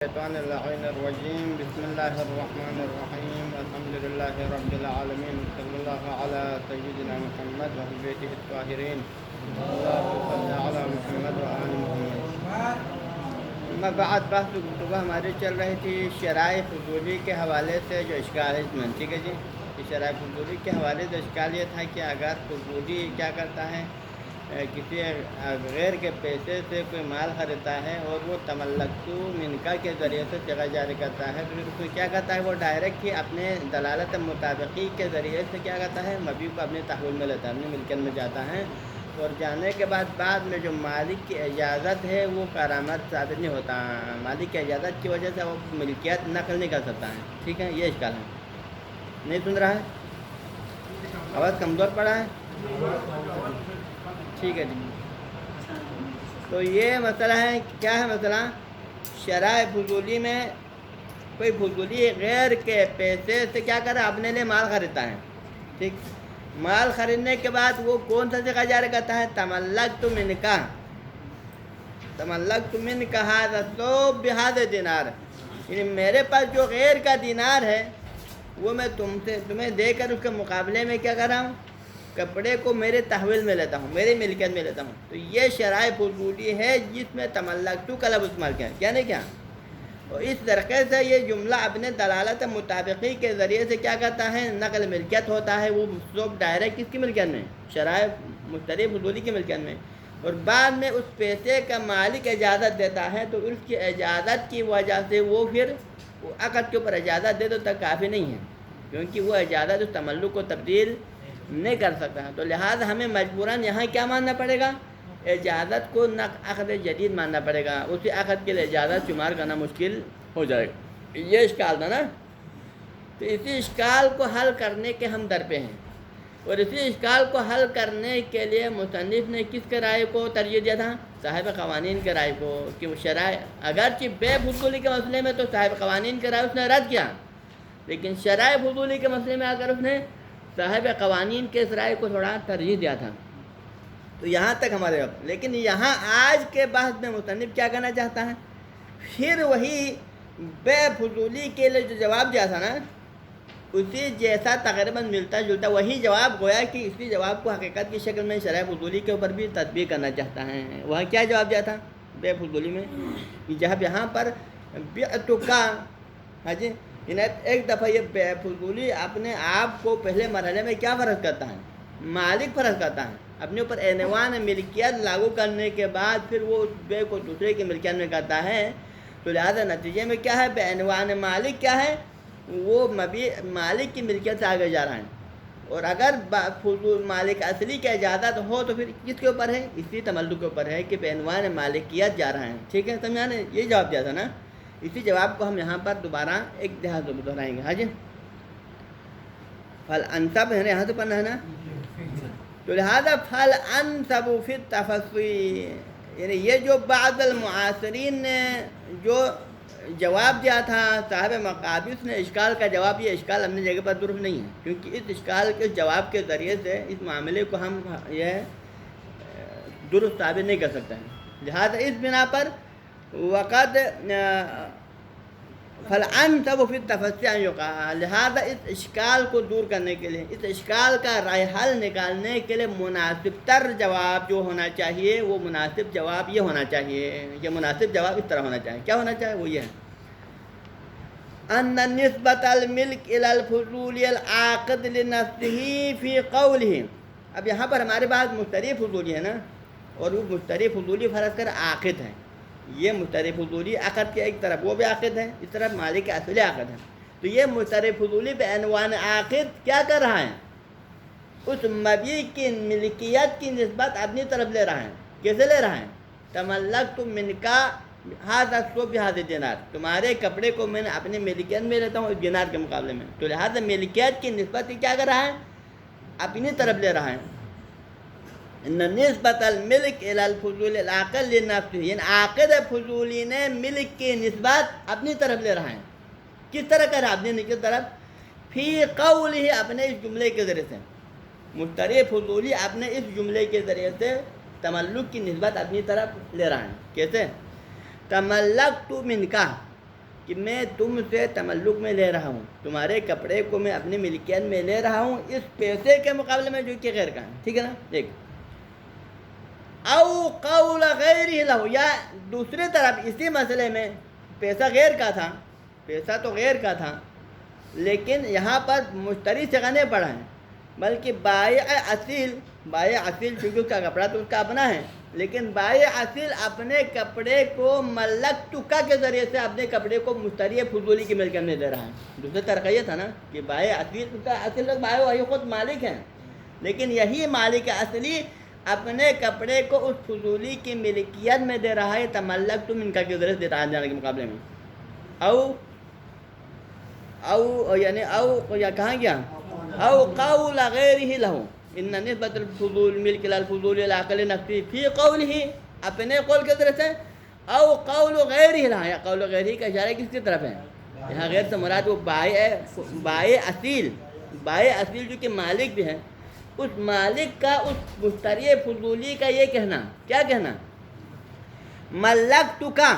الشيطان اللعين الرجيم بسم الله الرحمن الرحيم الحمد لله رب العالمين صلى الله على سيدنا محمد وعلى بيته الطاهرين اللهم صل على محمد وآل محمد. اما بعد بحث گفتگو ہماری چل رہی تھی شرائع فضولی کے حوالے سے جو اشکال ہے اس میں. ٹھیک ہے جی. شرائع فضولی کے حوالے سے اشکال یہ تھا کہ اگر فضولی کیا کرتا ہے کسی غیر کے پیسے سے کوئی مال خریدتا ہے اور وہ تملکتو منکا کے ذریعے سے جگہ جاری کرتا ہے تو پھر اس کو کیا کرتا ہے وہ ڈائریکٹ ہی اپنے دلالت مطابقی کے ذریعے سے کیا کرتا ہے مبیع کو اپنے تحویل میں لیتا ہے, اپنی ملکیت میں جاتا ہے, اور جانے کے بعد میں جو مالک کی اجازت ہے وہ کارآمد ثابت نہیں ہوتا. مالک کی اجازت کی وجہ سے وہ ملکیت نقل نہیں کر سکتا ہے. ٹھیک ہے, یہ اشکال ہے. نہیں سن رہا ہے؟ آواز کمزور پڑا ہے؟ ٹھیک ہے جی. تو یہ مسئلہ ہے, کیا ہے مسئلہ؟ شرائع فضولی میں کوئی فضولی غیر کے پیسے سے کیا کرے اپنے لیے مال خریدتا ہے. ٹھیک, مال خریدنے کے بعد وہ کون سا جگہ جاری کرتا ہے؟ تملکت منکا, تملکت منکا ھذا الثوب بھذا دینار, یعنی میرے پاس جو غیر کا دینار ہے وہ میں تمہیں دے کر اس کے مقابلے میں کیا کر رہا ہوں, کپڑے کو میرے تحویل میں لیتا ہوں, میری ملکیت میں لیتا ہوں. تو یہ شرائع فضولی ہے جس میں تملکتو کا لفظ استعمال کیا, کیا نہیں کیا. اور اس طریقے سے یہ جملہ اپنے دلالت مطابقی کے ذریعے سے کیا کرتا ہے نقل ملکیت ہوتا ہے. وہ سب ڈائریکٹ کس کی ملکیت میں؟ شرائع مشتری فضولی کی ملکیت میں. اور بعد میں اس پیسے کا مالک اجازت دیتا ہے تو اس کی اجازت کی وجہ سے وہ پھر وہ عقد کے اوپر اجازت دے تو تک کافی نہیں ہے, کیونکہ وہ اجازت اس تملک کو تبدیل نہیں کر سکتا ہے. تو لہٰذا ہمیں مجبوراً یہاں کیا ماننا پڑے گا؟ اجازت کو عقد جدید ماننا پڑے گا. اسی عقد کے لیے اجازت شمار کرنا مشکل ہو جائے گا. یہ اشکال تھا نا. تو اسی اشکال کو حل کرنے کے ہم در پہ ہیں, اور اسی اشکال کو حل کرنے کے لیے مصنف نے کس کے رائے کو ترجیح دیا تھا؟ صاحب قوانین کے رائے کو. کہ وہ شرائع اگرچہ بے فضولی کے مسئلے میں تو صاحب قوانین کے رائے اس نے رد کیا, لیکن شرائع فضولی کے مسئلے میں اگر اس نے صاحب قوانین کے اس رائے کو تھوڑا ترجیح دیا تھا. تو یہاں تک ہمارے وقت. لیکن یہاں آج کے بحث میں مصنف کیا کہنا چاہتا ہے, پھر وہی بے فضولی کے لیے جو جواب دیا تھا نا اسی جیسا تقریباً ملتا جلتا وہی جواب گویا کہ اسی جواب کو حقیقت کی شکل میں شرائع فضولی کے اوپر بھی تطبیق کرنا چاہتا ہے. وہاں کیا جواب دیا تھا بے فضولی میں؟ کہ جب یہاں پر بعتکا, ہاں جی, ایک دفعہ یہ بے فضولی اپنے آپ کو پہلے مرحلے میں کیا فرض کرتا ہے؟ مالک فرض کرتا ہے. اپنے اوپر عنوان ملکیت لاگو کرنے کے بعد پھر وہ اس بے کو دوسرے کی ملکیت میں کرتا ہے. تو لہٰذا نتیجے میں کیا ہے, بے عنوان مالک کیا ہے, وہ مبیع مالک کی ملکیت سے آگے جا رہا ہے. اور اگر فضول مالک اصلی کی اجازت ہو تو پھر کس کے اوپر ہے؟ اسی تملک کے اوپر ہے کہ بے عنوان مالکیت جا رہا ہے. ٹھیک ہے, سمجھانے یہ جواب دیا تھا نا. اسی جواب کو ہم یہاں پر دوبارہ ایک دہائی دہرائیں گے. ہاں جی, فل انصب ہے نا, یہاں سے پڑھنا ہے نا. تو لہذا فل انصب فی التفصیل, یعنی یہ جو بعض المعاصرین نے جو جواب دیا تھا صاحب مقابس نے اشکال کا جواب, یہ اشکال اپنی جگہ پر درست نہیں ہے, کیونکہ اس اشکال کے جواب کے ذریعے سے اس معاملے کو ہم یہ درست ثابت نہیں کر سکتے ہیں. لہذا اس بنا پر وقت فالعنصب فی التفصیل یقال, لہذا اس اشکال کو دور کرنے کے لیے, اس اشکال کا رائے حل نکالنے کے لیے مناسب تر جواب جو ہونا چاہیے وہ مناسب جواب یہ ہونا چاہیے. یہ مناسب جواب اس طرح ہونا چاہیے. کیا ہونا چاہیے؟ وہ یہ ہے ان نسبت الملک الی الفضول العاقد لنفسه فی قوله. اب یہاں پر ہمارے پاس مشتری فضولی ہے نا, اور وہ مشتری فضولی فرض کر عاقد ہے. یہ مشتری فضولی عقد کے ایک طرف وہ بھی عاقد ہے, اس طرف مالک اصلی عاقد ہے. تو یہ مشتری فضولی پہ عنوان عاقد کیا کر رہا ہے؟ اس مبیع کی ملکیت کی نسبت اپنی طرف لے رہا ہے. کیسے لے رہا ہے؟ تملکت منکا ھذا الثوب بھذا دینار, تمہارے کپڑے کو میں نے اپنی ملکیت میں لیتا ہوں اس دینار کے مقابلے میں. تو لہٰذا ملکیت کی نسبت کیا کر رہا ہے؟ اپنی طرف لے رہا ہے. ان نسبت الملک الی الفضول العاقد لنفسه, یعنی عاقد فضولی نے ملک کی نسبت اپنی طرف لے رہا ہے. کس طرح کر رہا ہے اپنی کی طرف؟ فی قوله, اپنے اس جملے کے ذریعے سے. مشتری فضولی اپنے اس جملے کے ذریعے سے تملک کی نسبت اپنی طرف لے رہا ہے. کیسے؟ تملکت منکا, کہ میں تم سے تملک میں لے رہا ہوں، تمہارے کپڑے کو میں اپنی ملکیت میں لے رہا ہوں اس پیسے کے مقابلے میں جو کہ غیر کا ہے، ٹھیک ہے نا؟ ایک او قول غیر لہو، یا دوسری طرف اسی مسئلے میں پیسہ غیر کا تھا، پیسہ تو غیر کا تھا، لیکن یہاں پر مشتری سے نہیں پڑا ہے بلکہ بائع اصیل چونکہ اس کا کپڑا تو اس کا اپنا ہے، لیکن بائع اصیل اپنے کپڑے کو ملک تکا کے ذریعے سے اپنے کپڑے کو مشتری فضولی کی ملکیت میں دے رہا ہے۔ دوسرے طرح یہ تھا نا کہ بائع اصیل لوگ بائع وہی خود مالک ہیں، لیکن یہی مالک اصلی اپنے کپڑے کو اس فضولی کی ملکیت میں دے رہا ہے، تملک تم ان کا کے ذریعے سے دیتا جانے کے مقابلے میں۔ او یعنی او یا کہاں گیا او قول غیرہ لہو ان نسبت الفضول ملک الفضول العقل نفسی فی قولہ، اپنے قول کے ذریعے سے، او قول غیرہ لہو، یا قول غیرہ کا اشارہ کس کی طرف ہے؟ یہاں غیر سے مراد وہ بائع اصیل جو کہ مالک بھی ہے، اس مالک کا اس مشتری فضولی کا یہ کہنا، کیا کہنا؟ ملک تکا،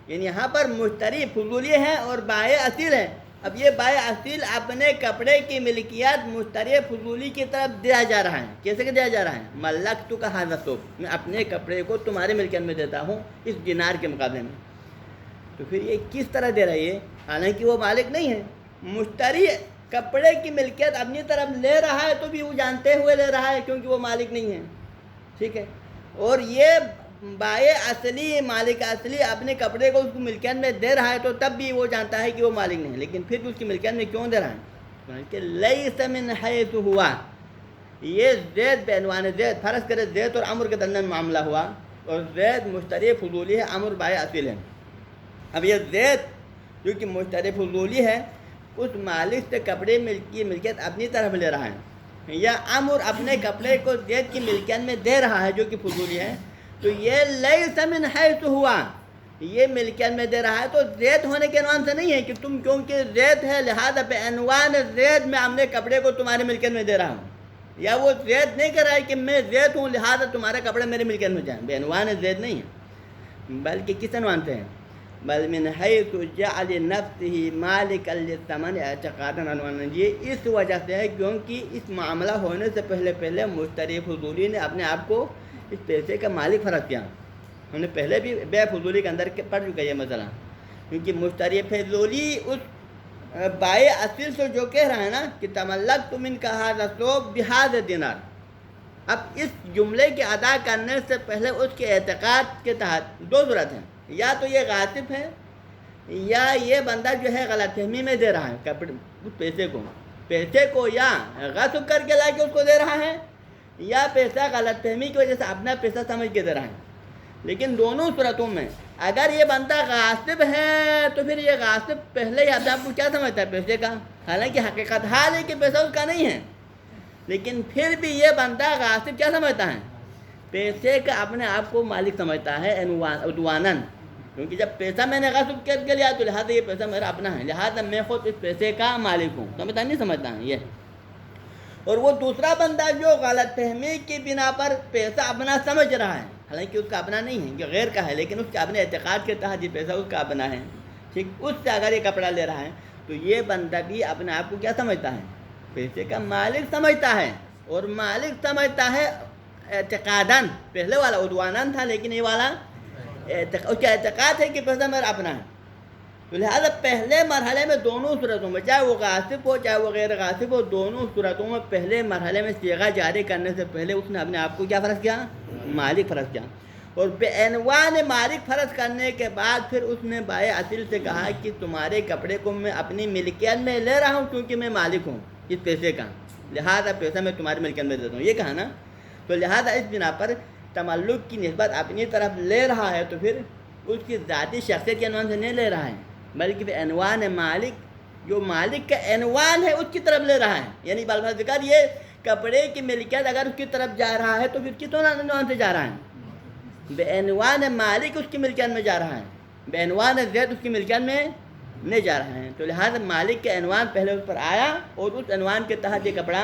یعنی یہاں پر مشتری فضولی ہے اور بائع اصیل ہے۔ اب یہ بائع اصیل اپنے کپڑے کی ملکیت مشتری فضولی کی طرف دیا جا رہا ہے، کیسے کہ دیا جا رہا ہے؟ ملک تکا ھذا الثوب، میں اپنے کپڑے کو تمہاری ملکیت میں دیتا ہوں اس دینار کے مقابلے میں۔ تو پھر یہ کس طرح دے رہا ہے؟ یہ حالانکہ وہ مالک نہیں ہے، مشتری کپڑے کی ملکیت اپنی طرف لے رہا ہے تو بھی وہ جانتے ہوئے لے رہا ہے کیونکہ وہ مالک نہیں ہے، ٹھیک ہے؟ اور یہ بائع اصلی مالک اصلی اپنے کپڑے کو اس کو ملکیت میں دے رہا ہے تو تب بھی وہ جانتا ہے کہ وہ مالک نہیں ہے، لیکن پھر بھی اس کی ملکیت میں کیوں دے رہا ہے؟ کہ لیس من حیث ہوا، یہ زید بعنوان زید، فرض کرے زید اور عمر کے درمیان معاملہ ہوا اور زید مشتری فضولی ہے، عمر بائع اصیل ہے۔ اب یہ زید جو کہ مشتری فضولی ہے اس مالک سے کپڑے کی ملکیت اپنی طرف لے رہا ہے، یا عمر اپنے کپڑے کو زید کی ملکیت میں دے رہا ہے جو کہ فضولی ہے، تو یہ لیس من حیث ہوا، یہ ملکیت میں دے رہا ہے تو زید ہونے کے عنوان سے نہیں ہے کہ تم کیونکہ زید ہے لہذا پہ عنوان زید میں اپنے کپڑے کو تمہاری ملکیت میں دے رہا ہوں، یا وہ زید نہیں کر رہا ہے کہ میں زید ہوں لہذا تمہارے کپڑے میرے ملکیت میں جائیں، بے عنوان زید نہیں ہے، بلکہ کس عنوان سے ہے؟ بل من حیث جعل نفسه مالکا للثمن اعتقادا عنوانا، یہ اس وجہ سے ہے کیونکہ اس معاملہ ہونے سے پہلے مشتری فضولی نے اپنے آپ کو اس پیسے کا مالک فرض کیا۔ ہم نے پہلے بھی بے فضولی کے اندر پڑھ چکا یہ مسئلہ، کیونکہ مشتری فضولی اس بائع اصیل سے جو کہہ رہا ہے نا کہ تملک تم ان کا ھذا الثوب بھذا دینار، اب اس جملے کے ادا کرنے سے پہلے اس کے اعتقاد کے تحت دو صورت ہیں، یا تو یہ غاصب ہے یا یہ بندہ جو ہے غلط فہمی میں دے رہا ہے کپڑے اس پیسے کو یا غصب کر کے لا کے اس کو دے رہا ہے، یا پیسہ غلط فہمی کی وجہ سے اپنا پیسہ سمجھ کے دے رہا ہے۔ لیکن دونوں صورتوں میں اگر یہ بندہ غاصب ہے تو پھر یہ غاصب پہلے ہی اپنے آپ کو کیا سمجھتا ہے؟ پیسے کا، حالانکہ حقیقت حال ہے کہ پیسہ اس کا نہیں ہے، لیکن پھر بھی یہ بندہ غاصب کیا سمجھتا ہے؟ پیسے کا اپنے آپ کو مالک سمجھتا ہے عدواناً، کیونکہ جب پیسہ میں نے غصب کر کے لیا تو لہٰذا یہ پیسہ میرا اپنا ہے، لہٰذا میں خود اس پیسے کا مالک ہوں، سمجھتا نہیں سمجھتا ہے یہ۔ اور وہ دوسرا بندہ جو غلط فہمی کی بنا پر پیسہ اپنا سمجھ رہا ہے، حالانکہ اس کا اپنا نہیں ہے، یہ غیر کا ہے، لیکن اس کے اپنے اعتقاد کے تحت یہ پیسہ اس کا اپنا ہے، ٹھیک، اس سے اگر یہ کپڑا لے رہا ہے تو یہ بندہ بھی اپنے آپ کو کیا سمجھتا ہے؟ پیسے کا مالک سمجھتا ہے، اور مالک سمجھتا ہے اعتقاداً، پہلے والا عدواناً تھا لیکن یہ والا اس کا اعتقاد ہے کہ پیسہ میرا اپنا ہے، تو لہٰذا پہلے مرحلے میں دونوں صورتوں میں چاہے وہ غاصب ہو چاہے وہ غیر غاصب ہو، دونوں صورتوں میں پہلے مرحلے میں صیغہ جاری کرنے سے پہلے اس نے اپنے آپ کو کیا فرض کیا؟ مالک فرض کیا، اور بے عنوان مالک فرض کرنے کے بعد پھر اس نے بائع اصیل سے کہا کہ تمہارے کپڑے کو میں اپنی ملکیت میں لے رہا ہوں کیونکہ میں مالک ہوں اس پیسے کا، لہٰذا پیسہ میں تمہاری ملکیت میں دیتا ہوں، یہ کہا نا، تو لہٰذا اس بنا پر تملک کی نسبت اپنی طرف لے رہا ہے تو پھر اس کی ذاتی شخصیت کے عنوان سے نہیں لے رہا ہے بلکہ عنوان مالک، جو مالک کا عنوان ہے اس کی طرف لے رہا ہے، یعنی بالفاظ ذکر یہ کپڑے کی ملکیت اگر اس کی طرف جا رہا ہے تو پھر کس عنوان سے جا رہا ہے؟ بے عنوان مالک اس کی ملکیت میں جا رہا ہے، بے عنوان زید اس کی ملکیت میں نہیں جا رہا ہے، تو لہٰذا مالک کے عنوان پہلے اس پر آیا اور اس عنوان کے تحت یہ کپڑا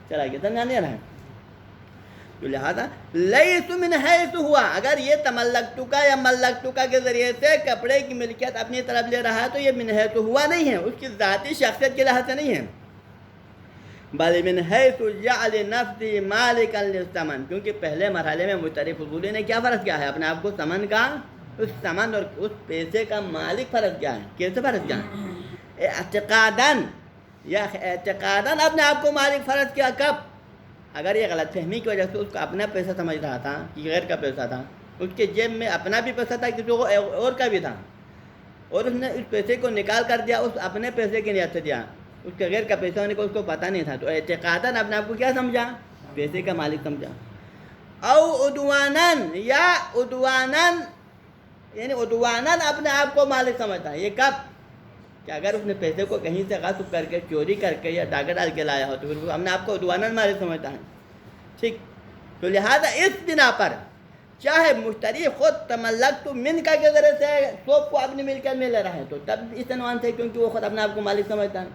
چلا گیا، سمجھا نہیں رہا ہے۔ تو لہٰذا لیس من حیث ہوا، اگر یہ تملکتکا یا ملکتکا کے ذریعے سے کپڑے کی ملکیت اپنی طرف لے رہا ہے تو یہ من حیث ہوا نہیں ہے، اس کی ذاتی شخصیت کے لحاظ سے نہیں ہے، بل من حیث جعل نفسی مالکا للثمن، کیونکہ پہلے مرحلے میں مشتری فضولی نے کیا فرض کیا ہے؟ اپنے آپ کو ثمن کا، اس ثمن اور اس پیسے کا مالک فرض کیا ہے؟ کیسے فرض کیا ہے؟ اعتقاداً یا اعتقاداً اپنے آپ کو مالک فرض کیا، کب؟ اگر یہ غلط فہمی کی وجہ سے اس کو اپنا پیسہ سمجھ رہا تھا کہ غیر کا پیسہ تھا، اس کے جیب میں اپنا بھی پیسہ تھا، کسی کو اور کا بھی تھا، اور اس نے اس پیسے کو نکال کر دیا، اس اپنے پیسے کی نیت سے دیا، اس کے غیر کا پیسہ ہونے کو اس کو پتہ نہیں تھا، تو اعتقاداً اپنے آپ کو کیا سمجھا؟ پیسے کا مالک سمجھا۔ او عدواناً یا عدواناً، یعنی عدواناً اپنے آپ کو مالک سمجھتا ہے، یہ کب؟ کہ اگر اس نے پیسے کو کہیں سے غصب کر کے، چوری کر کے یا ڈاکہ ڈال کے لایا ہو تو پھر وہ اپنے آپ کو عدواناً مالک سمجھتا ہے، ٹھیک؟ تو لہذا اس بنا پر چاہے مشتری خود تملکت من کا کے ذریعے سے سوپ کو اپنی ملکیت میں لے رہا ہے تو تب اس عنوان سے، کیونکہ وہ خود اپنے آپ کو مالک سمجھتا ہے،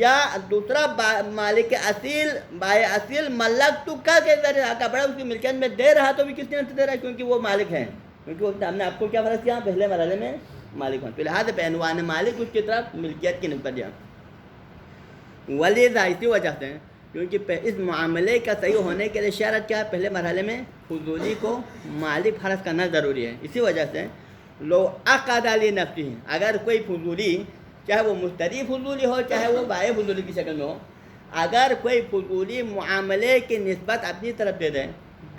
یا دوسرا مالک اصیل، بائے اصیل ملکتکا کے ذریعے کپڑا اس کی ملکیت میں دے رہا تو بھی کس نے دے رہا ہے؟ کیونکہ وہ مالک ہے، کیونکہ وہ اپنے آپ کو کیا فرض کیا؟ پہلے مرحلے میں مالک ہوں، تو لہٰذا پہ عنوان مالک اس کی طرف ملکیت کی نسبت دیا۔ ولیذا، اسی وجہ سے، کیونکہ اس معاملے کا صحیح ہونے کے لیے شرط کیا ہے؟ پہلے مرحلے میں فضولی کو مالک فرض کرنا ضروری ہے، اسی وجہ سے لو عقد لنفسہ، اگر کوئی فضولی، چاہے وہ مشتری فضولی ہو چاہے وہ بائع فضولی کی شکل میں ہو، اگر کوئی فضولی معاملے کی نسبت اپنی طرف دے دے،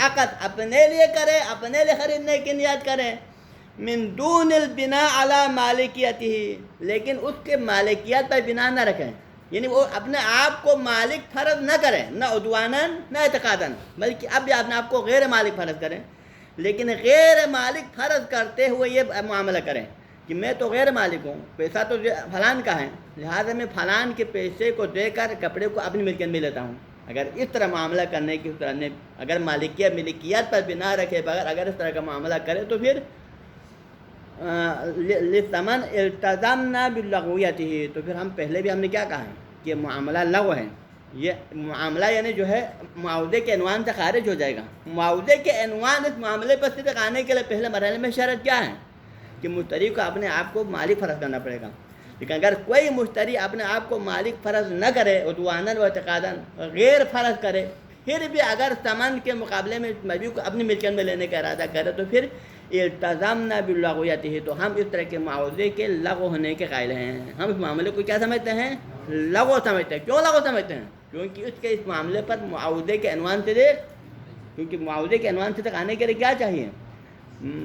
عقد اپنے لیے کرے، اپنے لیے خریدنے کی نیت کرے، من دون البناء علی مالکیتہ، لیکن اس کے مالکیت پر بنا نہ رکھیں، یعنی وہ اپنے آپ کو مالک فرض نہ کریں، نہ عدواناً نہ اعتقاداً، بلکہ اب بھی اپنے آپ کو غیر مالک فرض کریں، لیکن غیر مالک فرض کرتے ہوئے یہ معاملہ کریں کہ میں تو غیر مالک ہوں، پیسہ تو فلان کا ہے، لہٰذا میں فلان کے پیسے کو دے کر کپڑے کو اپنی ملکیت میں لیتا ہوں۔ اگر اس طرح معاملہ کرنے کی طرح نے، اگر ملکیت پر بنا رکھے بغیر اگر اس طرح کا معاملہ کرے تو پھر لثمن التزمنا باللغویتہ، تو پھر ہم پہلے بھی ہم نے کیا کہا ہے کہ معاملہ لغو ہے، یہ معاملہ یعنی جو ہے معاوضے کے عنوان سے خارج ہو جائے گا۔ معاوضے کے عنوان اس معاملے پر صدق آنے کے لیے پہلے مرحلے میں شرط کیا ہے کہ مشتری کو اپنے آپ کو مالک فرض کرنا پڑے گا، لیکن اگر کوئی مشتری اپنے آپ کو مالک فرض نہ کرے، عدواناً و اعتقاداً غیر فرض کرے، پھر بھی اگر ثمن کے مقابلے میں مبیع کو اپنی ملکیت میں لینے کا ارادہ کرے تو پھر التزمنا باللغویتہ، تو ہم اس طرح کے معاوضے کے لغو ہونے کے قائل ہیں، ہم اس معاملے کو کیا سمجھتے ہیں؟ لغو سمجھتے ہیں۔ کیوں لغو سمجھتے ہیں؟ کیونکہ اس کے اس معاملے پر معاوضے کے عنوان سے کیونکہ معاوضے کے عنوان سے تک آنے کے لیے کیا چاہیے؟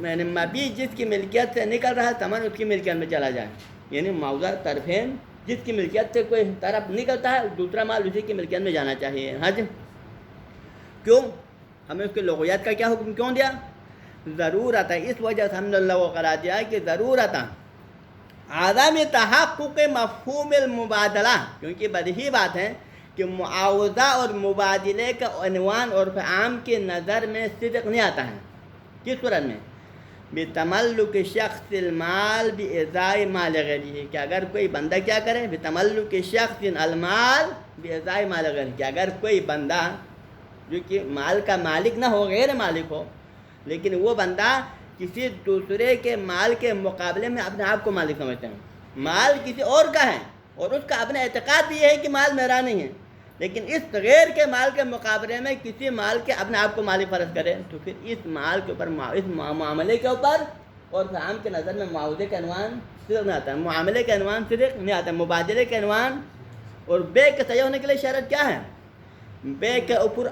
یعنی مبیع جس کی ملکیت سے نکل رہا ہے ثمن اس کی ملکیت میں چلا جائے، یعنی معاوضہ طرفین جس کی ملکیت سے کوئی طرف نکلتا ہے دوسرا مال اسی کی ملکیت میں جانا چاہیے۔ حج کیوں ہمیں اس کے لغویات کا کیا حکم کیوں دیا؟ ضرورت ہے، اس وجہ سے ہم نے لغو قرار دیا کہ ضرورت عدم تحقق مفہوم المبادلہ، کیونکہ بدیہی بات ہے کہ معاوضہ اور مبادلے کا عنوان عرف عام کی نظر میں صدق نہیں آتا ہے۔ کس صورت میں؟ بتملک شخص المال بإزاء مال غیرہ، کہ اگر کوئی بندہ کیا کرے؟ بتملک شخص المال بإزاء مال غیرہ، کہ اگر کوئی بندہ جو کہ مال کا مالک نہ ہو، غیر مالک ہو، لیکن وہ بندہ کسی دوسرے کے مال کے مقابلے میں اپنے آپ کو مالک سمجھتے ہیں، مال کسی اور کا ہے اور اس کا اپنا اعتقاد بھی یہ ہے کہ مال میرا نہیں ہے، لیکن اس غیر کے مال کے مقابلے میں کسی مال کے اپنے آپ کو مالک فرض کرے تو پھر اس مال کے اوپر، اس معاملے کے اوپر اور عام کے نظر میں معاوضے کا عنوان صدق نہیں آتا ہے، معاملے کا عنوان صدق نہیں آتا ہے، مبادلے کا عنوان اور بے کے صحیح ہونے کے لیے شرط کیا ہے؟ بے کے اوپر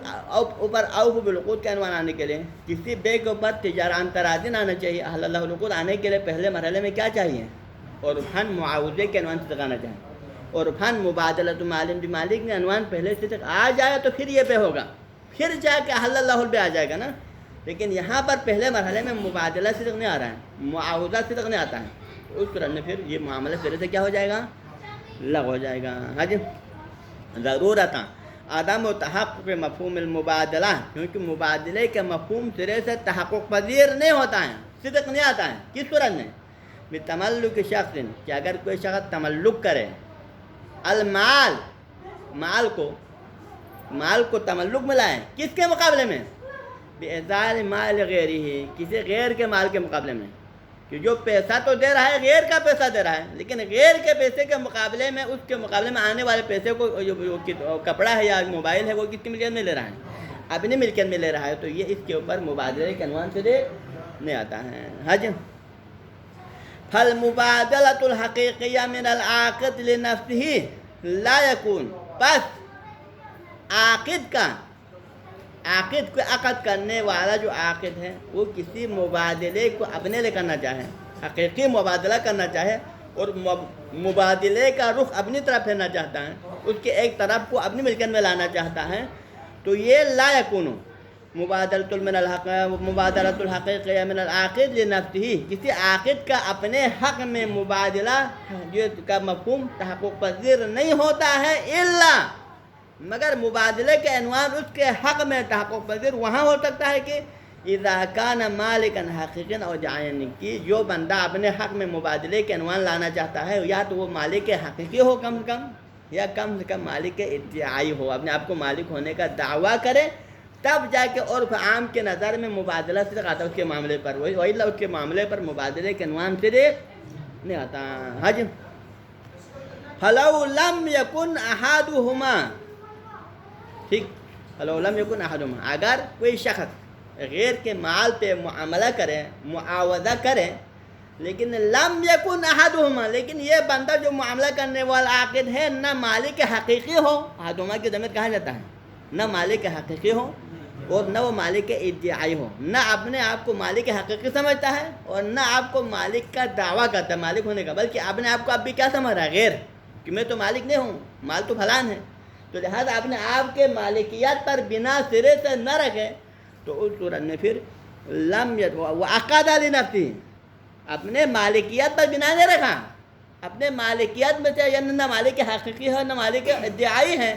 اوف بالعقود کا عنوان آنے کے لیے کسی بے کے اوپر تجارت ترازن آنا چاہیے، احل اللہ العقود آنے کے لیے پہلے مرحلے میں کیا چاہیے؟ اور فن معاوضے کے عنوان سے تک آنا چاہیے، اور فن مبادلۃ مالک بمالک میں عنوان پہلے سے تک آ جائے تو پھر یہ بے ہوگا، پھر جا کے احل اللہ البے آ جائے گا نا، لیکن یہاں پر پہلے مرحلے میں مبادلہ صدق نہیں آ رہا ہے، معاوضہ صدق نہیں آتا ہے، تو اس طرح میں پھر یہ معاملہ سرے سے کیا ہو جائے گا؟ لغو ہو جائے گا۔ ہاں جی، ضرورت عدم و تحقق مفہوم المبادلہ، کیونکہ مبادلے کے مفہوم سرے سے تحقق پذیر نہیں ہوتا ہے، صدق نہیں آتا ہے۔ کس صورت میں؟ بتملک شخص، کہ اگر کوئی شخص تملک کرے المال، مال کو تملک میں لائے، کس کے مقابلے میں؟ بِإِزَالِ مَالِ غَيْرِهِ، کسی غیر کے مال کے مقابلے میں، کہ جو پیسہ تو دے رہا ہے غیر کا پیسہ دے رہا ہے، لیکن غیر کے پیسے کے مقابلے میں اس کے مقابلے میں آنے والے پیسے کو جو کپڑا ہے یا موبائل ہے وہ کس کی ملکیت میں لے رہا ہے؟ اپنی ملکیت میں لے رہا ہے، تو یہ اس کے اوپر مبادلے کے عنوان سے نہیں آتا ہے۔ حج فالمبادلۃ الحقیقیہ من العاقد لنفسہ لا یکون، پس عاقد کو عقد کرنے والا جو عاقد ہے وہ کسی مبادلے کو اپنے لے کرنا چاہے، حقیقی مبادلہ کرنا چاہے اور مبادلے کا رخ اپنی طرف پھیرنا چاہتا ہے، اس کے ایک طرف کو اپنی ملکیت میں لانا چاہتا ہے، تو یہ لا یکون مبادلۃ الحقیقیہ من العاقد لنفسہ، کسی عاقد کا اپنے حق میں مبادلہ کا مفہوم تحقق پذیر نہیں ہوتا ہے، الا مگر مبادلے کے عنوان اس کے حق میں تحقق پذیر وہاں ہو سکتا ہے کہ اذا کان مالکا حقیقی او جعین، کی جو بندہ اپنے حق میں مبادلے کے عنوان لانا چاہتا ہے یا تو وہ مالک حقیقی ہو کم کم، یا کم سے کم مالک ادعائی ہو، اپنے آپ کو مالک ہونے کا دعویٰ کرے، تب جا کے عرف عام کے نظر میں مبادلہ صدق آتا ہے اس کے معاملے پر، وہی اس کے معاملے پر مبادلے کے عنوان سے نہیں آتا۔ حج فلو لم یکن احدہما، ٹھیک، فلو لم یکن احدہما، اگر کوئی شخص غیر کے مال پہ معاملہ کرے، معاوضہ کرے، لیکن لم یکن احدہما، لیکن یہ بندہ جو معاملہ کرنے والا عاقد ہے نہ مالک حقیقی ہو، احدہما کی ضمیر کہا جاتا ہے، نہ مالک حقیقی ہو اور نہ وہ مالک ادعائی ہو، نہ اپنے آپ کو مالک حقیقی سمجھتا ہے اور نہ آپ کو مالک کا دعویٰ کرتا ہے مالک ہونے کا، بلکہ اپنے آپ کو اب بھی کیا سمجھ رہا ہے؟ غیر، کہ میں تو مالک نہیں ہوں، مال تو فلان ہے، تو لہذا اپنے آپ کے مالکیت پر بنا سرے سے نہ رکھے، تو اس صورت میں پھر لم وعقد لنفسہ، اپنے مالکیت پر بنا نہیں رکھا، اپنے مالکیت میں سے یعنی نہ مالک حقیقی ہے نہ مالک ادعائی ہے،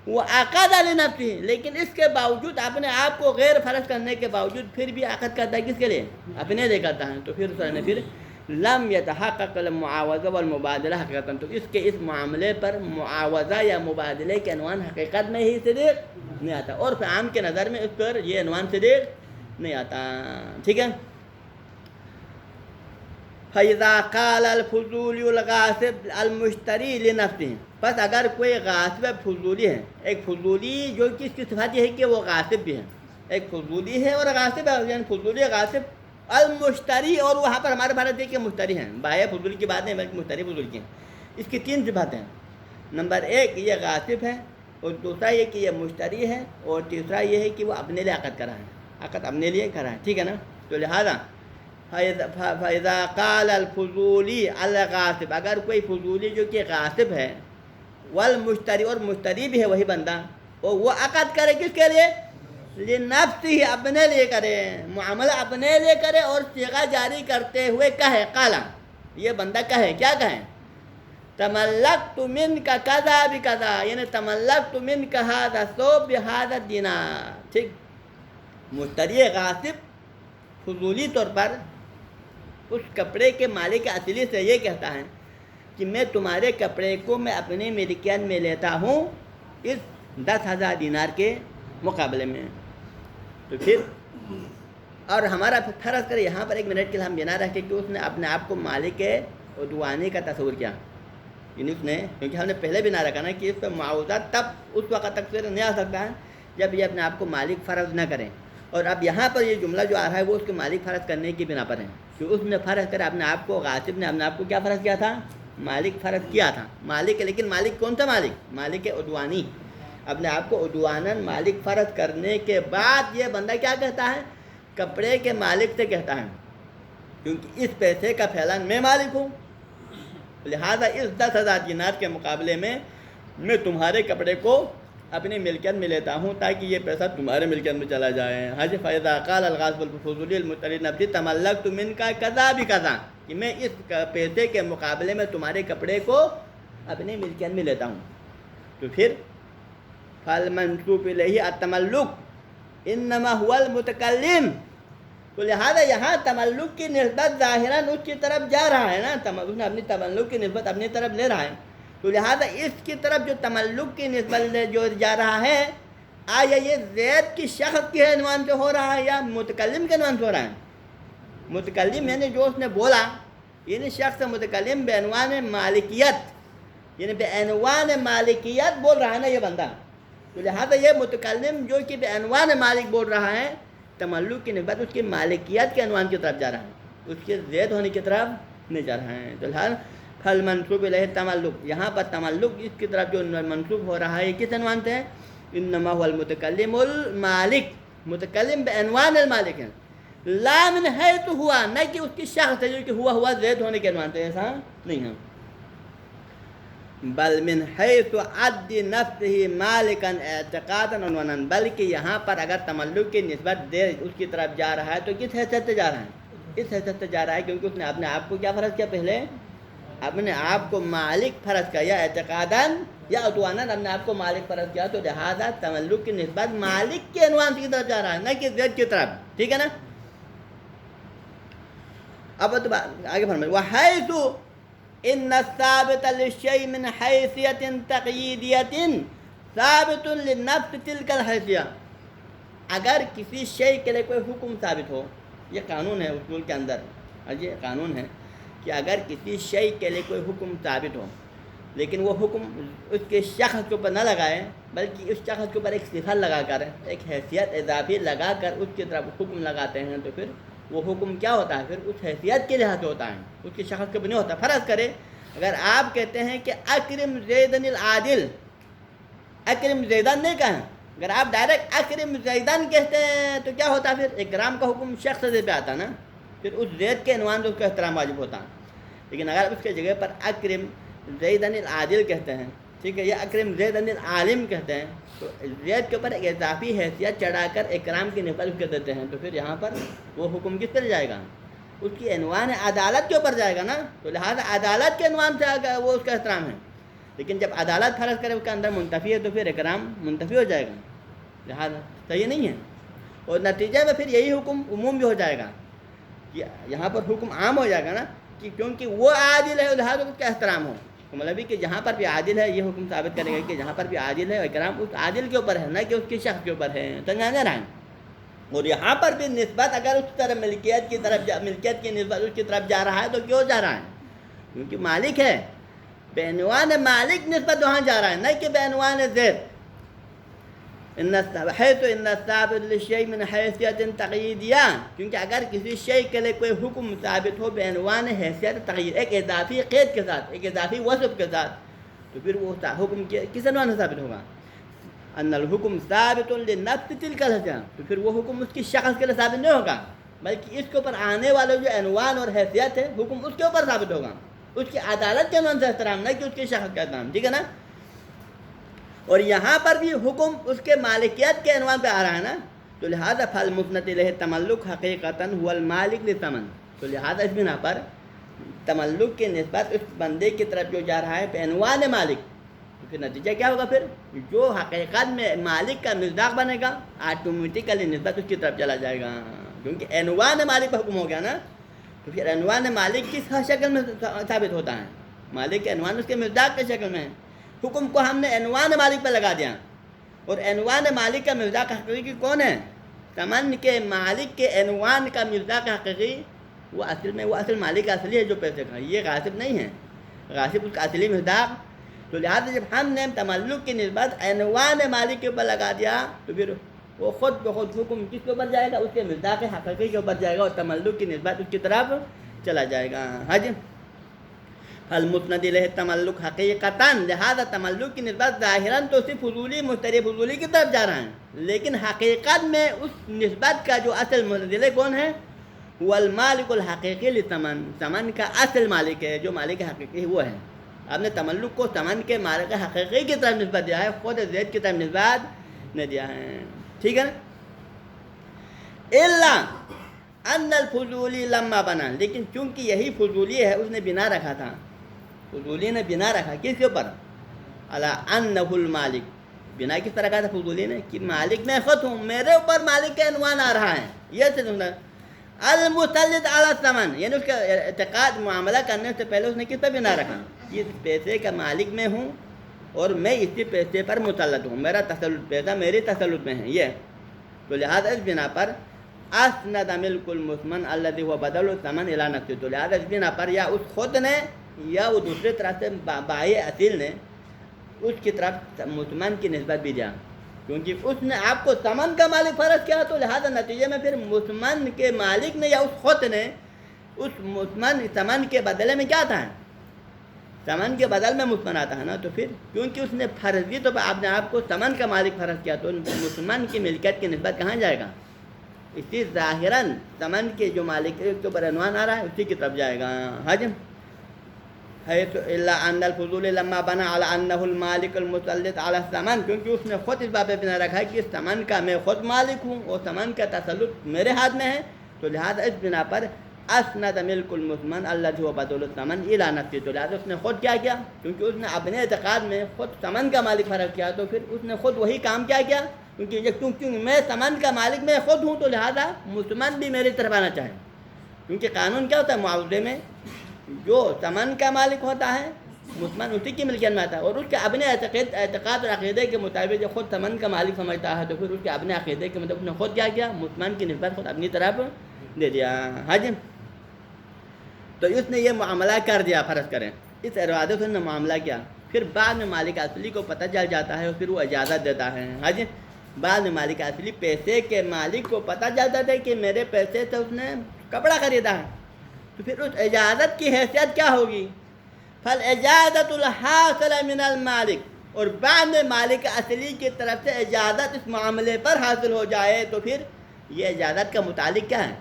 وہ عقد لنفسہ، لیکن اس کے باوجود اپنے آپ کو غیر فرض کرنے کے باوجود پھر بھی عقد کرتا ہے، کس کے لیے؟ اپنے لیے کرتا ہے، تو پھر لم یتحقق المعاوضہ والمبادلہ حقیقتاً، تو اس کے اس معاملے پر معاوضہ یا مبادلے کے عنوان حقیقت میں ہی صدق نہیں آتا، اور عام کے نظر میں اس پر یہ عنوان صدق نہیں آتا، ٹھیک ہے۔ فَإِذَا قَالَ الْفُضُولِيُّ الْغَاصِبُ الْمُشْتَرِي لِنَفْسِهِ، بس اگر کوئی غاصب فضولی ہے، ایک فضولی جو کہ اس کی صفات یہ ہے کہ وہ غاصب بھی ہے، ایک فضولی ہے اور غاصب ہے، یعنی فضولی غاصب، المشتری، اور وہاں پر ہمارے بھارت دیکھ کے مشتری ہیں، بائے فضول کی بات نہیں بلکہ مشتری فضول کی ہیں، اس کی 3 صفات ہیں، نمبر 1 یہ غاصب ہے، اور دوسرا یہ کہ یہ مشتری ہے، اور تیسرا یہ ہے کہ وہ اپنے لیے عقد کرا ہے، عقد اپنے لیے کرا ہے، ٹھیک ہے نا، تو لہذا فَإِذَا قَالَ الْفُضُولِي الْغَاصِبُ، اگر کوئی فضولی جو کہ غاصب ہے، والمشتری، اور مشتری بھی ہے وہی بندہ، اور وہ عقد کرے کس کے لیے؟ لنفسہ، اپنے لیے کرے، معاملہ اپنے لیے کرے، اور صیغہ جاری کرتے ہوئے کہے، قالا، یہ بندہ کہے، کیا کہے؟ تملکت منک کذا بکذا، یعنی تملکت منک ھذا الثوب بھذا الدینار، ٹھیک، مشتری غاصب فضولی طور پر اس کپڑے کے مالک اصلی سے یہ کہتا ہے کہ میں تمہارے کپڑے کو میں اپنی ملکیت میں لیتا ہوں اس 10,000 دینار کے مقابلے میں، تو پھر اور ہمارا فرض کرے یہاں پر 1 منٹ کے لیے ہم بنا رکھیں کہ اس نے اپنے آپ کو مالک عدوانی کا تصور کیا، یعنی اس نے، کیونکہ ہم نے پہلے بنا رکھا نا کہ اس پہ معاوضہ تب اس وقت تک سے نہیں آ سکتا ہے جب یہ اپنے آپ کو مالک فرض نہ کریں، اور اب یہاں پر یہ جملہ جو آ رہا ہے وہ اس کے مالک فرض کرنے کی بنا پر ہے، کہ اس نے فرض کر اپنے آپ کو، غاصب نے اپنے آپ کو کیا فرض کیا تھا؟ مالک فرض کیا تھا، مالک، لیکن مالک کون سا مالک؟ مالک عدوانی، اپنے آپ کو عدواناً مالک فرض کرنے کے بعد یہ بندہ کیا کہتا ہے؟ کپڑے کے مالک سے کہتا ہے، کیونکہ اس پیسے کا پھیلان میں مالک ہوں، لہذا اس 10,000 دینار کے مقابلے میں تمہارے کپڑے کو اپنی ملکیت میں لیتا ہوں تاکہ یہ پیسہ تمہارے ملکیت میں چلا جائے۔ حج فَإِذَا قَالَ الْغَاصِبُ الْفُضُولِيُّ الْمُشْتَرِي لِنَفْسِهِ تَمَلَّكْتُ مِنْكَ كَذَا بِكَذَا، کہ میں اس پیسے کے مقابلے میں تمہارے کپڑے کو اپنی ملکیت میں لیتا ہوں، تو پھر فَالْمَنْسُوبُ إِلَيْهِ التَّمَلُّكُ إِنَّمَا هُوَ الْمُتَكَلِّمُ، تو لہذا یہاں تملک کی نسبت ظاہراً اس کی طرف جا رہا ہے نا، اس نے اپنی تملک کی نسبت اپنی طرف لے رہا ہے، تو لہذا اس کی طرف جو تملک کی نسبت جو جا رہا ہے آیا یہ زید کی شخص کے عنوان سے ہو رہا ہے یا متکلم کے عنوان سے ہو رہا ہے؟ متکلم یعنی جو اس نے بولا، یعنی شخص متکلم بے عنوان مالکیت، یعنی بے عنوان مالکیت بول رہا ہے نا یہ بندہ، تو لہٰذا یہ متکلم جو کہ بے عنوان مالک بول رہا ہے، تملک کی نسبت اس کی مالکیت کے عنوان کی طرف جا رہا ہے، اس کے زید ہونے کی طرف نہیں جا رہا ہے۔ تو لہٰذا پھل منصوب الیہ تملک، یہاں پر تملک اس کی طرف جو منصوب ہو رہا ہے یہ کس عنوان سے ہے؟ انما هو المتکلم المالک، متکلم بے عنوان المالک ہے، لا من حیث ہوا، نہ کہ اس کی شخص ہے جو کہ ہوا زید ہونے کے عنوان سے، ایسا نہیں ہے، بل من حیث عد نفسه مالکا اعتقادا عنوانا، بلکہ یہاں پر اگر تملک کی نسبت دے اس کی طرف جا رہا ہے تو کس حیثیت سے جا رہا ہے؟ اس حیثیت سے جا رہا ہے کیونکہ اس نے اپنے آپ کو کیا فرض کیا؟ پہلے اپنے آپ کو مالک فرض کیا، یا اعتقاداً یا عدواناً اپنے آپ کو مالک فرض کیا، تو لہذا تملک کی نسبت مالک کے عنوان کی طرف جا رہا ہے، نہ کہ زید کی طرف، ٹھیک ہے نا؟ اب تو آگے فرمائے وحیث ان الثابت للشیء من حیثیت تقییدیت ثابت للنفس تلک الحیثیہ، اگر کسی شیء کے لیے کوئی حکم ثابت ہو، یہ قانون ہے اصول کے اندر، یہ قانون ہے کہ اگر کسی شیء کے لیے کوئی حکم ثابت ہو لیکن وہ حکم اس کے شخص کے اوپر نہ لگائے بلکہ اس شخص کے اوپر ایک صفت لگا کر، ایک حیثیت اضافی لگا کر اس کی طرف حکم لگاتے ہیں، تو پھر وہ حکم کیا ہوتا ہے؟ پھر اس حیثیت کے لحاظ سے ہوتا ہے، اس کے شخص کے اوپر نہیں ہوتا۔ فرض کرے اگر آپ کہتے ہیں کہ اکرم زیدن العادل، اکرم زیدن نہیں کہیں، اگر آپ ڈائریکٹ اکرم زیدن کہتے ہیں تو کیا ہوتا ہے؟ پھر اکرام کا حکم شخص سے پہ آتا نا، پھر اس زید کے عنوان سے اس کا احترام واجب ہوتا ہے۔ لیکن اگر اس کے جگہ پر اکرم زیدن العادل کہتے ہیں، ٹھیک ہے، یا اکرم زیدن العالم کہتے ہیں، تو زید کے اوپر ایک اضافی حیثیت چڑھا کر اکرام کی نسبت کر دیتے ہیں، تو پھر یہاں پر وہ حکم کس پر جائے گا؟ اس کی عنوان عدالت کے اوپر جائے گا نا، تو لہٰذا عدالت کے عنوان سے وہ اس کا احترام ہے۔ لیکن جب عدالت فرض کرے اس کے اندر منتفی ہے تو پھر اکرام منتفی ہو جائے گا، لہٰذا صحیح نہیں ہے، اور نتیجے میں پھر یہی حکم عموم بھی ہو جائے گا، کہ یہاں پر حکم عام ہو جائے گا نا، کہ کیونکہ وہ عادل ہے لہٰذا اس کا احترام ہو، مطلب کہ جہاں پر بھی عادل ہے یہ حکم ثابت کرے گا کہ جہاں پر بھی عادل ہے اکرام اس عادل کے اوپر ہے، نہ کہ اس کے شخص کے اوپر ہے، تنگانے رہے۔ اور یہاں پر بھی نسبت اگر اس طرف ملکیت کی طرف ملکیت کی نسبت اس کی طرف جا رہا ہے تو کیوں جا رہا ہے؟ کیونکہ مالک ہے، بے عنوان مالک نسبت وہاں جا رہا ہے، نہ کہ بے عنوان زید۔ حیث ان الثابت للشیء من حیثیت تقییدیہ، کیونکہ اگر کسی شیء کے لیے کوئی حکم ثابت ہو بے عنوان حیثیت تقیید، ایک اضافی قید کے ساتھ، ایک اضافی وصف کے ساتھ، تو پھر وہ حکم کس عنوان سے ثابت ہوگا؟ ان الحکم ثابت للنفس تلک الحیثیہ، تو پھر وہ حکم اس کی شخص کے لیے ثابت نہیں ہوگا بلکہ اس کے اوپر آنے والے جو عنوان اور حیثیت ہے حکم اس کے اوپر ثابت ہوگا، اس کی عدالت کے عنوان سے احترام، نہ کہ اس کے شخص کا احترام، ٹھیک ہے نا؟ اور یہاں پر بھی حکم اس کے مالکیت کے عنوان پہ آ رہا ہے نا، تو لہذا فالمسند الیہ تملک حقیقتاً هو المالک للثمن، تو لہذا اس بنا پر تملک کی نسبت اس بندے کی طرف جو جا رہا ہے بعنوان مالک، تو پھر نتیجہ کیا ہوگا؟ پھر جو حقیقت میں مالک کا مصداق بنے گا آٹومیٹیکلی نسبت اس کی طرف چلا جائے گا، کیونکہ عنوان مالک پہ حکم ہو گیا نا، تو پھر عنوان مالک کس شکل میں ثابت ہوتا ہے؟ مالک کے عنوان اس کے مصداق کی شکل میں ہے۔ حکم کو ہم نے عنوان مالک پہ لگا دیا، اور عنوان مالک کا مصداق حقیقی کون ہے؟ ثمن کے مالک کے عنوان کا مصداق حقیقی وہ اصل مالک اصلی ہے جو پیسے کا، یہ غاصب نہیں ہے، غاصب اس کا اصلی مصداق۔ تو لہٰذا جب ہم نے تملک کی نسبت عنوان مالک کے اوپر لگا دیا تو پھر وہ خود بخود حکم کس کے اوپر جائے گا؟ اس کے مصداق حقیقی کے اوپر جائے گا، اور تملک کی نسبت اس کی طرف چلا جائے گا۔ ہاں جی، المسند الیہ تملک حقیقتاً، لہذا تملک کی نسبت ظاہراً تو صرف فضولی مشتری فضولی کی طرف جا رہا ہے، لیکن حقیقت میں اس نسبت کا جو اصل مسند الیہ کون ہے؟ وہ المالک الحقیقی للثمن، ثمن کا اصل مالک ہے، جو مالک حقیقی وہ ہے۔ آپ نے تملک کو ثمن کے مالک حقیقی کی طرف نسبت دیا ہے، خود زید کی طرف نسبت نہیں دیا ہے، ٹھیک ہے نا؟ الا ان الفضولی لما بنا، لیکن چونکہ یہی فضولی ہے، اس نے بنا رکھا تھا، فضولی نے بنا رکھا کس کے اوپر؟ علی انہ المالک، بنا کس طرح کا تھا فضولی نے؟ کہ مالک میں خود ہوں، میرے اوپر مالک کا عنوان آ رہا ہے، یہ سے سمجھا۔ المسلط علی الثمن، یعنی اس کا اعتقاد معاملہ کرنے سے پہلے اس نے کس پہ بنا رکھا؟ کہ اس پیسے کا مالک میں ہوں، اور میں اسی پیسے پر مسلط ہوں، میرا تسلط پیسہ میری تسلط میں ہے یہ. تو لہٰذا اس بنا پر اسند ملک المثمن الذی هو بدل الثمن الی نفسه، تو لہٰذا اس بنا پر یا اس خود نے یا وہ دوسری طرف سے بائی اصیل نے اس کی طرف مثمن کی نسبت بھی دیا، کیونکہ اس نے آپ کو ثمن کا مالک فرض کیا، تو لہٰذا نتیجے میں پھر مثمن کے مالک نے یا اس خود نے اس مثمن ثمن کے بدلے میں کیا تھا، ثمن کے بدل میں مثمن آتا ہے نا. تو پھر کیونکہ اس نے فرضی تو آپ نے آپ کو ثمن کا مالک فرض کیا، تو مثمن کی ملکیت کی نسبت کہاں جائے گا، اسی ظاہراً ثمن کے جو مالک کے اوپر عنوان آ رہا ہے اسی کی طرف جائے گا. حجم حیث الا ان الفضول لما بنا على انه المالک المسلط على الثمن، کیونکہ اس نے خود اس بات پہ بنا رکھا ہے کہ اس ثمن کا میں خود مالک ہوں اور ثمن کا تسلط میرے ہاتھ میں ہے، تو لہٰذا اس بنا پر اسند ملک المثمن الذی هو بدل الثمن الی نفسه، تو لہٰذا اس نے خود کیا کیا، کیونکہ اس نے اپنے اعتقاد میں خود ثمن کا مالک فرض کیا، تو پھر اس نے خود وہی کام کیا، کیونکہ میں ثمن کا مالک میں خود ہوں، تو لہٰذا مثمن بھی میری طرف آنا چاہے. کیونکہ قانون کیا ہوتا ہے معاوضے میں، جو ثمن کا مالک ہوتا ہے مثمن اسی کی ملکیت میں آتا ہے، اور اس کے اپنے اعتقاد اور عقیدے کے مطابق جو خود ثمن کا مالک سمجھتا ہے، تو پھر اس کے اپنے عقیدے کے مطابق اس نے خود کیا مثمن کی نسبت خود اپنی طرف دے دیا. حج تو اس نے یہ معاملہ کر دیا، فرض کریں اس ارادے سے نے معاملہ کیا، پھر بعد میں مالک اصلی کو پتہ چل جاتا ہے اور پھر وہ اجازت دیتا ہے. حج بعد میں مالک اصلی پیسے کے مالک کو پتہ چلتا تھا کہ میرے پیسے سے اس نے کپڑا خریدا ہے، تو پھر اس اجازت کی حیثیت کیا ہوگی، فالاجازت الحاصل من المالک، اور بعد میں مالک اصلی کی طرف سے اجازت اس معاملے پر حاصل ہو جائے، تو پھر یہ اجازت کا متعلق کیا ہے،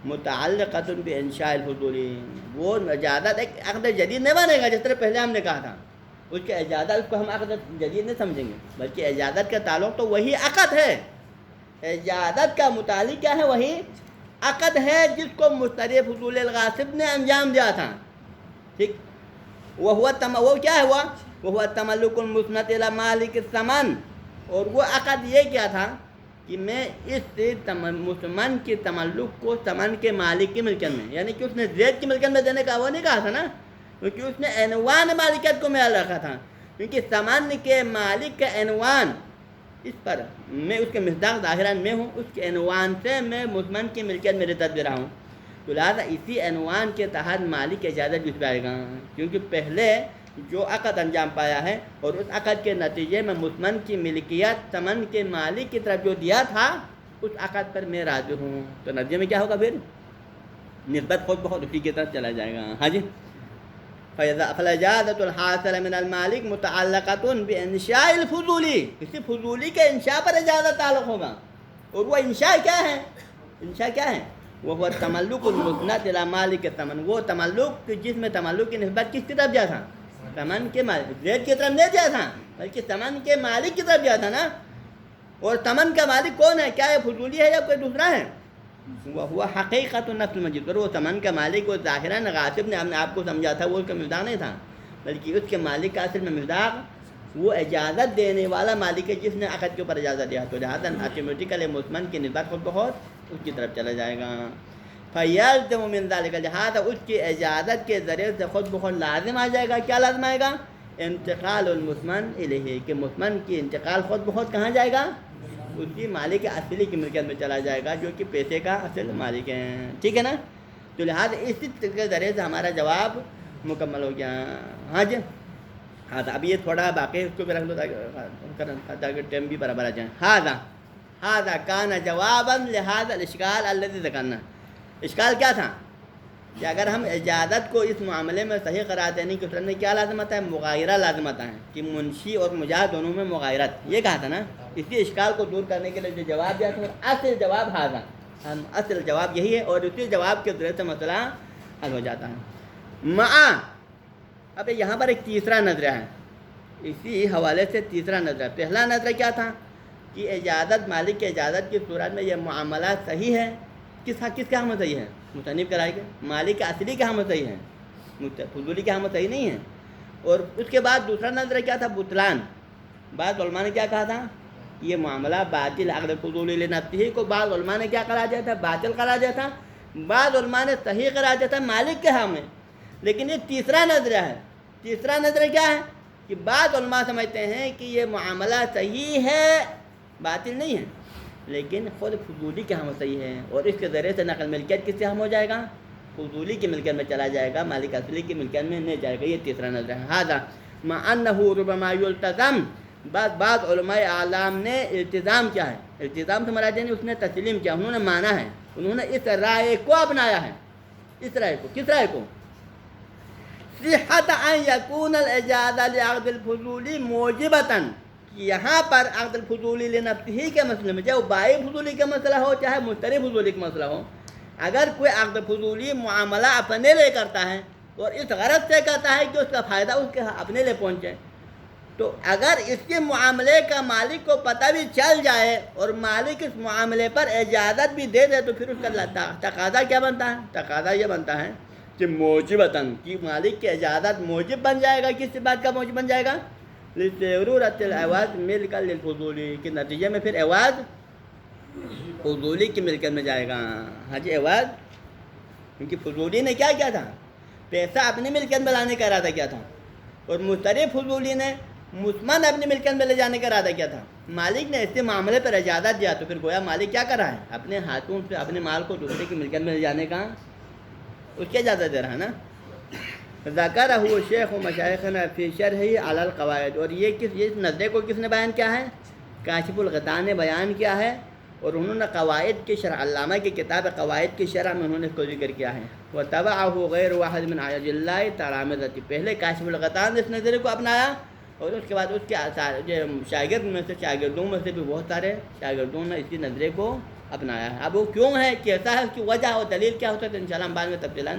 متعلقۃ بانشاء الفضولی، وہ اجازت ایک عقد جدید نہیں بنے گا، جس طرح پہلے ہم نے کہا تھا اس کے اجازت اس کو ہم عقد جدید نہیں سمجھیں گے، بلکہ اجازت کا تعلق تو وہی عقد ہے، اجازت کا متعلق کیا ہے، وہی عقد ہے جس کو مشتری فضول الغاصب نے انجام دیا تھا. ٹھیک، وہ کیا ہے، وہ تملک المسند الی مالک الثمن، اور وہ عقد یہ کیا تھا کہ میں اس مثمن کی تملک کو ثمن کے مالک کی ملکیت میں، یعنی کہ اس نے زید کی ملکیت میں دینے کا وہ نہیں کہا تھا نا، کیونکہ اس نے عنوان مالکیت کو محل رکھا تھا، کیونکہ ثمن کے مالک کا عنوان اس پر میں اس کے مصداق ظاہراً میں ہوں، اس کے عنوان سے میں مثمن کی ملکیت میرے تحت دے رہا ہوں، تو لہٰذا اسی عنوان کے تحت مالک کی اجازت بھی پائے گا، کیونکہ پہلے جو عقد انجام پایا ہے اور اس عقد کے نتیجے میں مثمن کی ملکیت ثمن کے مالک کی طرف جو دیا تھا اس عقد پر میں راضی ہوں، تو نتیجے میں کیا ہوگا، پھر نسبت خود بخود اسی کی طرف چلا جائے گا. ہاں جی، فالاجازت الحاصل من المالک متعلقۃ بانشاء الفضولی، کسی فضولی کے انشاء پر اجازت تعلق ہوگا، اور وہ انشاء کیا ہے، انشاء کیا ہے، وہ تملک المسند الی مالک الثمن، وہ تملک جس میں تملک کی نسبت کس کی طرف دیا تھا، ثمن کے مالک، زید کی طرف نہیں دیا تھا بلکہ ثمن کے مالک کی طرف دیا تھا نا. اور ثمن کا مالک کون ہے، کیا یہ فضولی ہے یا کوئی دوسرا ہے، وہ حقیقت النفس المجید، اور وہ ثمن کا مالک وہ ظاہراً غاصب نے آپ کو سمجھا تھا، وہ اس کا مصداق نہیں تھا، بلکہ اس کے مالک کا اصل میں مصداق وہ اجازت دینے والا مالک ہے جس نے عقد کے اوپر اجازت دیا، تو لہٰذا آٹومیٹیکلی مثمن کی نسبت خود بخود اس کی طرف چلا جائے گا. فیلزم من ذلک، لہٰذا اس کی اجازت کے ذریعے سے خود بخود لازم آ جائے گا، کیا لازم آئے گا، انتقال المثمن الیہ، کہ مثمن کی انتقال خود بخود کہاں جائے گا، اسی مالک اصلی کی ملکیت میں چلا جائے گا جو کہ پیسے کا اصل مالک ہے. ٹھیک ہے نا، تو لہٰذا اسی کے ذریعے سے ہمارا جواب مکمل ہو گیا. ہاں جی، ہاں اب یہ تھوڑا باقی اس کو بھی رکھ دو تاکہ ٹائم بھی برابر آ جائیں. ہاذا کان جوابا لہذا الاشکال الذی ذکرنا، اشکال کیا تھا کہ اگر ہم اجازت کو اس معاملے میں صحیح قرار دینے کی صورت میں کیا لازمت ہے، مغایرہ لازمت ہے، کہ منشی اور مجاز دونوں میں مغایرت، یہ کہا تھا نا. اسی اشکال کو دور کرنے کے لیے جو جواب دیا تھا اصل جواب ہاذا، اصل جواب یہی ہے، اور اسی جواب کے ذریعے سے مسئلہ حل ہو جاتا ہے. اب یہاں پر ایک تیسرا نظریہ ہے، اسی حوالے سے تیسرا نظریہ. پہلا نظریہ کیا تھا کہ اجازت، مالک کی اجازت کی صورت میں یہ معاملہ صحیح ہے، کس کے ہم صحیح ہے، مصنف کرائے گا، مالک اصلی کے ہم صحیح ہے، فضولی کے ہم صحیح نہیں ہے. اور اس کے بعد دوسرا نظریہ کیا تھا، بطلان. بعض علماء نے کیا کہا تھا، یہ معاملہ باطل، عقد فضولی لنفسہ کو بعض علماء نے کیا قرار دیا تھا، باطل قرار دیا تھا، بعض علماء نے صحیح قرار دیا تھا مالک کے ہاں میں. لیکن یہ تیسرا نظریہ ہے. تیسرا نظریہ کیا ہے کہ بعض علماء سمجھتے ہیں کہ یہ معاملہ صحیح ہے، باطل نہیں ہے، لیکن خود فضولی کے ہم صحیح ہے، اور اس کے ذریعے سے نقل ملکیت کس سے ہم ہو جائے گا؟ فضولی کی ملکیت میں چلا جائے گا، مالک اصلی کی ملکیت میں نہیں جائے گا۔ یہ تیسرا نظر ہے۔ ہذا مع انہ ربما یلتزم، بعض علماء اعلام نے التزام کیا ہے، التزام سے مراد نہیں، اس نے تسلیم کیا، انہوں نے مانا ہے، انہوں نے اس رائے کو اپنایا ہے۔ اس رائے کو، کس رائے کو؟ صحت ان یکون الاجازہ لعقد الفضولی موجبتاً، یہاں پر عقد الفضولی لنفسہ کے مسئلے میں، چاہے وہ بائی فضولی کا مسئلہ ہو چاہے مشتری فضولی کا مسئلہ ہو، اگر کوئی عقد فضولی معاملہ اپنے لیے کرتا ہے اور اس غرض سے کرتا ہے کہ اس کا فائدہ اس کے اپنے لیے پہنچے، تو اگر اس کے معاملے کا مالک کو پتہ بھی چل جائے اور مالک اس معاملے پر اجازت بھی دے دے، تو پھر اس کا تقاضا کیا بنتا ہے؟ تقاضا یہ بنتا ہے کہ موجبتاً، کہ مالک کی اجازت موجب بن جائے گا۔ کس بات کا موجب بن جائے گا؟ لضرورت العوض ملک للفضولی، کے نتیجے میں پھر عوض فضولی کی ملکت میں جائے گا۔ ہاں جی، عوض، کیونکہ فضولی نے کیا کیا تھا؟ پیسہ اپنی ملکت میں لانے کا ارادہ کیا تھا، اور مشتری فضولی نے مسمن اپنی ملکت میں لے جانے کا ارادہ کیا تھا۔ مالک نے اس سے معاملے پر اجازت دیا، تو پھر گویا مالک کیا کر رہا ہے؟ اپنے ہاتھوں سے اپنے مال کو دوسرے کی ملکت میں لے جانے کا اس کی اجازت دے رہا ہے نا۔ ذکرہ شیخ و مشائخنا فی شرح علی القواعد، اور یہ نظرے کو کس نے بیان کیا ہے؟ کاشف الغطاء نے بیان کیا ہے، اور انہوں نے قواعد کی شرح، علامہ کی کتاب قواعد کی شرح میں انہوں نے اس کو ذکر کیا ہے۔ وَتَبَعَهُ غَيْرُ وَاحِدٍ مِنْ أَعْيَاضِ اللَّهِ تَرَامِذَةِ، پہلے کاشف الغطاء نے اس نظرے کو اپنایا، اور اس کے بعد اس کے شاگرد میں سے، شاگردوں میں سے بھی بہت سارے شاگردوں نے اسی نظرے کو اپنایا ہے۔ اب وہ کیوں ہے، کیسا ہے، اس کی وجہ اور دلیل کیا ہوتا ہے، تو انشاءاللہ ہم بعد میں تفصیلاً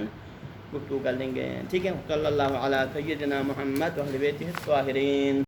گفتگو کر لیں گے۔ ٹھیک ہے، صلی اللہ علیہ سیدنا محمد و اہل بیتہ الطاہرین۔